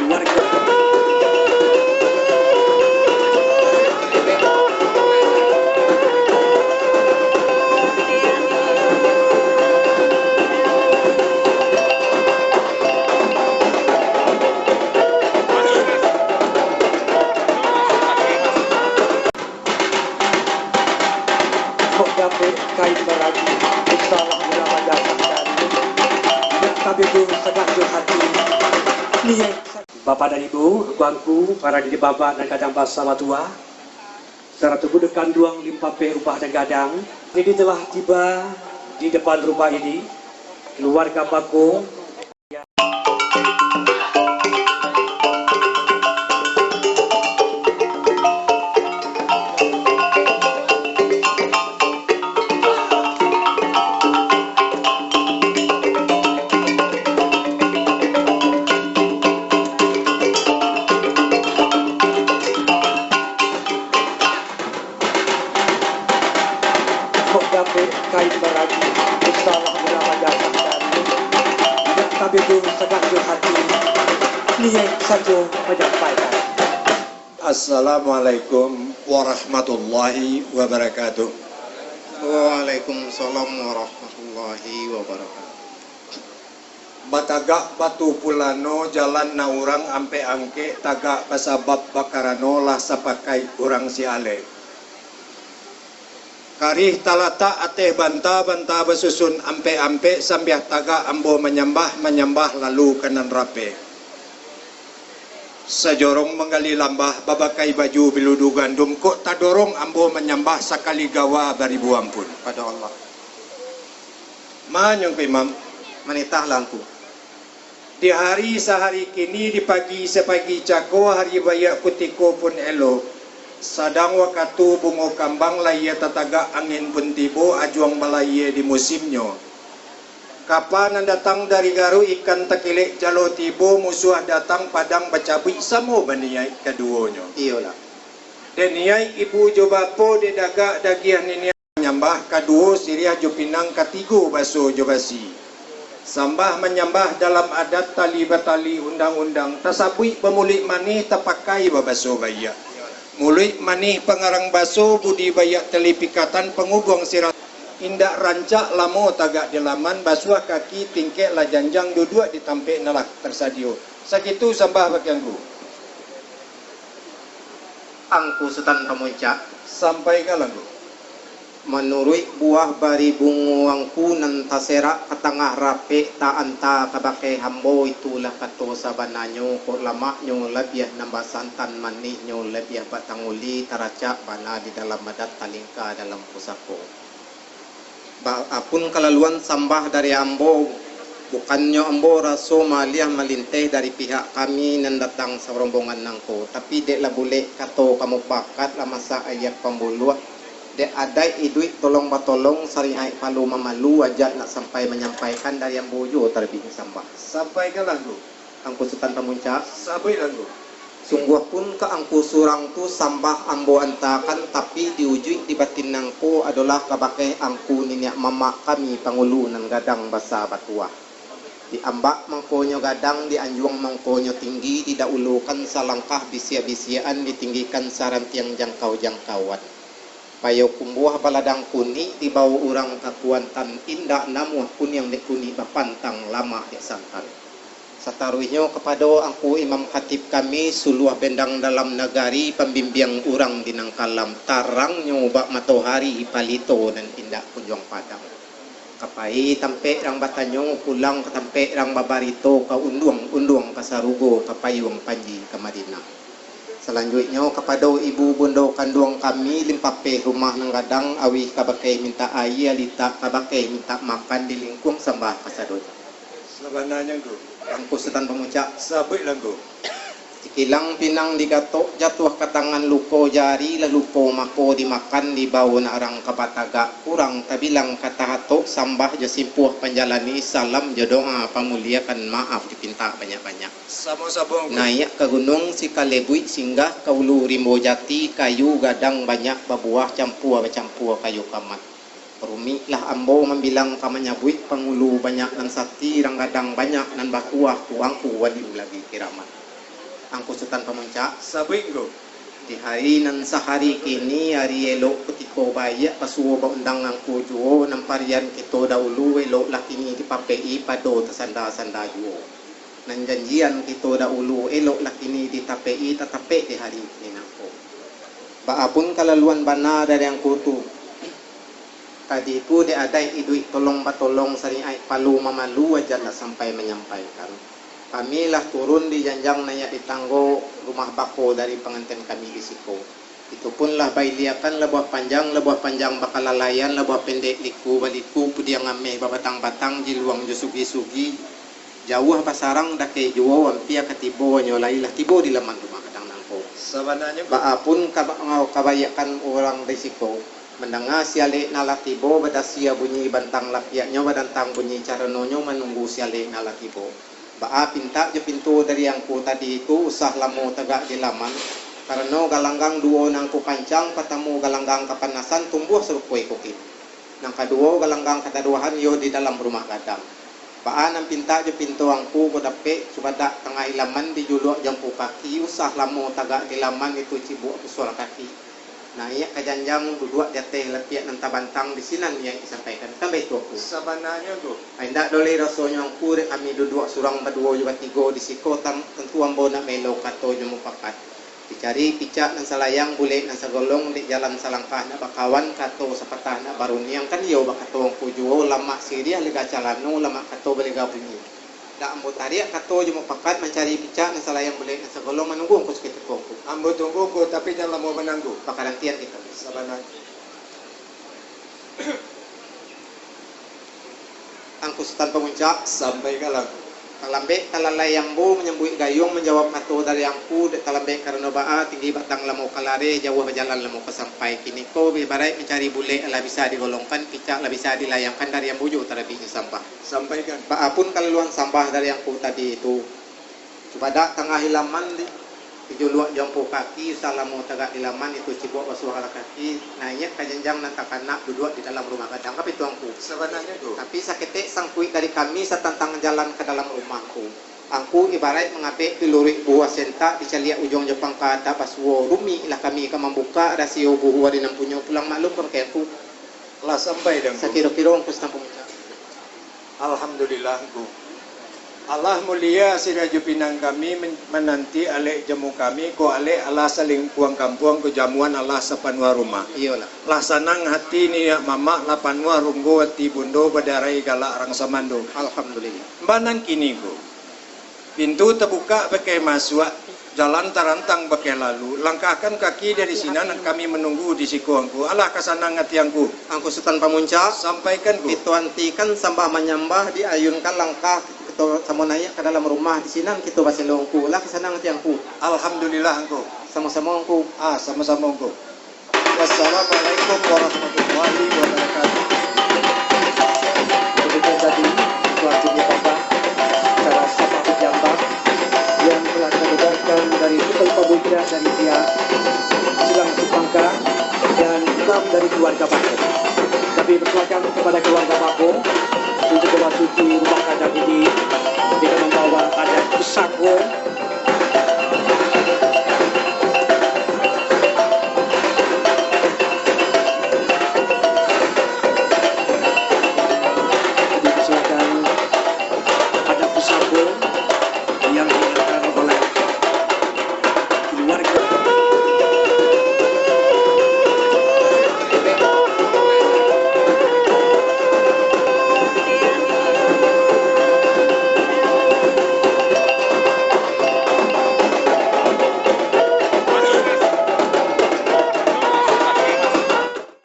keluarga. Dapat kain beragi salah ulama datang dan tapi itu sangat hati niat Bapak dan Ibu, bangku, para didi bapak dan kadang basa matua secara tubuh dekan duang limpape upah dan gadang ini telah tiba di depan rumah ini keluarga Bako dapat kain beragi salah ulama datang dan tapi itu sangat hati niat saja menyampaikan. Assalamualaikum warahmatullahi wabarakatuh. Waalaikumsalam warahmatullahi wabarakatuh. Batagak batu pulano jalan na urang ampe angke tagak pasabab bakarano lah sapakai urang si ale. Karih talata ateh banta basusun ampe sambiah taga ambo menyambah lalu kanan rape. Sajorong menggali lambah babakai baju biludu gandum kok tadorong ambo menyambah sakali gawa baribu ampun Pada Allah. Manyong imam Manitah langku. di hari sehari kini di pagi sepagi cako hari bayak putiko pun elo. Sadang wakatu bungo kambang laya tataga angin pun tibo ajuang malaya di musimnya. Kapan datang dari garu ikan takilek jalo tibo musuh datang padang bacabi samo baniyai keduanya. Iyalah. Dan niyai ibu jobapo de daga dagian ini menyambah kaduo siria jopinang katigo baso jobasi. Sambah menyambah dalam adat tali batali undang-undang tasabui pemulik mani tapakai babaso bayak. Mulik manih pengarang baso budi bayak telipikatan pengubung sirat indak rancak lamo tagak delaman basuah kaki tingkek lah janjang dua-dua ditampik nalak tersadio. Sakitu sambah bagianku. Angku Sultan Pamuncak Sampai kalangu. menurut buah bari bunguangku nan tasera katangah rape ta anta kabake hambo itulah kato sabananyo ko lama nyo labiah nambah santan manih nyo labiah batanguli taraca bana di dalam madat talingka dalam pusako. Apun kelaluan sambah dari ambo bukannya ambo raso maliah malinteh dari pihak kami nan datang sa rombongan nangko tapi dek lah boleh kato kamu bakat lah masa ayat pembuluh de adai iduit tolong batolong sarihai palu mamalu wajah nak sampai menyampaikan dari yang bojo terlebih sambah. Sampai kalangu. Angku Sultan Pamuncak. Sampai kalangu. Sungguh pun ke angku surang tu sambah ambo antakan tapi diujui di batin nangko adalah kabake angku niniak mama kami pangulu nan gadang basa batuah. Di ambak mangkonyo gadang di anjuang mangkonyo tinggi didahulukan salangkah bisia-bisiaan ditinggikan saran tiang jangkau-jangkauan. Payo kumbuah baladang kuni di bawah orang kakuantan indah namuh pun yang dekuni bapantang lama dek santan. Sataruhnya kepada angku imam khatib kami suluah bendang dalam negari pembimbing urang dinangkalam tarangnya bak matohari palito dan indah kunjung padang. Kapai tampe rang batanyong pulang ke tampe rang babarito ka unduang kasarugo kapayung panji ke Madinah. Selanjutnya kepada ibu bundo kandung kami limpape rumah nang gadang awi kabakai minta air alita kabakai minta makan di lingkung sambah kasadot. Sebenarnya go. Angku Sultan Pamuncak. Sampai lagu. Ikilang pinang digatok jatuh ke tangan luko jari lalu po mako dimakan di bawah narang kabataga kurang tabilang kata hatok sambah josimpuh penjalani salam jodoa pamuliakan maaf dipinta banyak-banyak. Sama-sama. Naik ke gunung si kalebui singgah ke ulu rimbo jati kayu gadang banyak babuah campur kayu kamat. Perumi lah ambo membilang kamanya buik pengulu banyak nan sati rang gadang banyak nan bakuah tuangku wadim lagi kiramat. Angku Sultan Pamuncak. Sabinggo. Di hari nan sehari kini hari elok ketiko bayak pasuwo ba undang angku juo namparian kito dahulu elok lakini di papei pado tasanda-sanda juo. Nan janjian kito dahulu elok lakini di tapei tatape di hari ini nangko. Baapun kalaluan bana dari angku tu. Tadi itu di adai idui tolong batolong sering ai palu mamalu aja lah sampai menyampaikan. Kami lah turun di janjang naya di tanggo rumah bako dari pengantin kami di Siko. Itu pun lah bailiakan lebuah panjang bakal lalayan, lebuah pendek liku baliku pudiang ameh babatang-batang jiluang jusugi-sugi. Jauh pasarang dake juo wampia katibo nyolai lah tibo di laman rumah kadang nangko. Sebenarnya Baapun kabayakan orang di Siko. Mendengar sialik nalatibo badasia bunyi bantang lapiaknya badantang bunyi caranonyo menunggu sialik nalatibo. Baa pinta je pintu dari yang ku tadi itu usah lamu tegak di laman karena galanggang duo nang ku pancang patamu galanggang kapanasan tumbuh serukui kukin nang kaduo galanggang kataduahan yo di dalam rumah gadang. Baa nang pinta je pintu angku ku dape subada tengah ilaman di juluk jampu kaki usah lamu tegak di laman itu cibuk suara kaki. Nah iya kajanjang duduk di atas lepiak nan tabantang di sinan yang disampaikan tambah itu aku. sebenarnya go. Ainda dole rasanya angku kami duduk surang berdua juga tiga di Siko tentu ambo nak melo kato jumu pakat. Dicari picak nan salayang boleh nan sagolong di jalan salangkah nak bakawan kato sapatah nak baruniang kan yo bakato angku juo lama siriah lega calano lama kato belega bunyi. Dak ambo tarik kato jumu pakat mencari picak nan salayang boleh nan sagolong menunggu angku sekitar kongku. Ambo tunggu ko tapi jangan mau menanggu. Pakarantian kita. Sebenarnya. Angku Sultan Pamuncak Sampai kalang. Talambe talalayang bu menyambui gayung menjawab kato dari angku de talambe karena baa tinggi batang lamu kalare jauh berjalan lamu kesampai kini ko bibarai mencari bule ala bisa digolongkan picak la bisa dilayangkan dari yang buju terabinya sampah. Sampaikan. Baa pun kalaluan sampah dari angku tadi itu pada tengah hilaman di Ijuluak jampu kaki salamu tegak di laman itu cibuk basuh ala kaki naik kajenjang nanti kanak duduk di dalam rumah gadang tapi tuangku Sebenarnya go. tapi sakete sangkui dari kami setantang jalan ke dalam rumahku angku ibarat mengapik pilurik buah senta dicaliak ujung Jepang ke atas pasuo rumi lah kami akan membuka rasio buah di nampunya pulang maklum perkepu Lah sampai dan go. sakiro-kiro angku setampung. Alhamdulillah go. Allah mulia siraju pinang kami menanti alek jamu kami ko alek Allah saling puang kampung ko jamuan Allah sepanua rumah. Iyalah. Lah sanang hati ni mama la panua runggo hati bundo badarai galak rang samando. Alhamdulillah. Banan kini go. Pintu terbuka pakai masuk jalan tarantang pakai lalu langkahkan kaki dari sini dan kami menunggu di sikuangku. Allah kasanang hati angku. Angku Sultan Pamuncak Sampaikan go. itu antikan sambah menyambah diayunkan langkah kita sama naik ke dalam rumah di sini kita baca longku lah kesanang tiangku Alhamdulillah angku. sama-sama angku Sama-sama angku. Wassalamualaikum warahmatullahi wabarakatuh. Demikian tadi Tuan Jumi Bapak secara sama pejabat yang telah kita dengarkan dari Sultan Pamuncak dari pihak Silang Supangka dan imam dari keluarga Bako. Kami bersilakan kepada keluarga Bako untuk memasuki rumah kadang ini dengan membawa adat Besako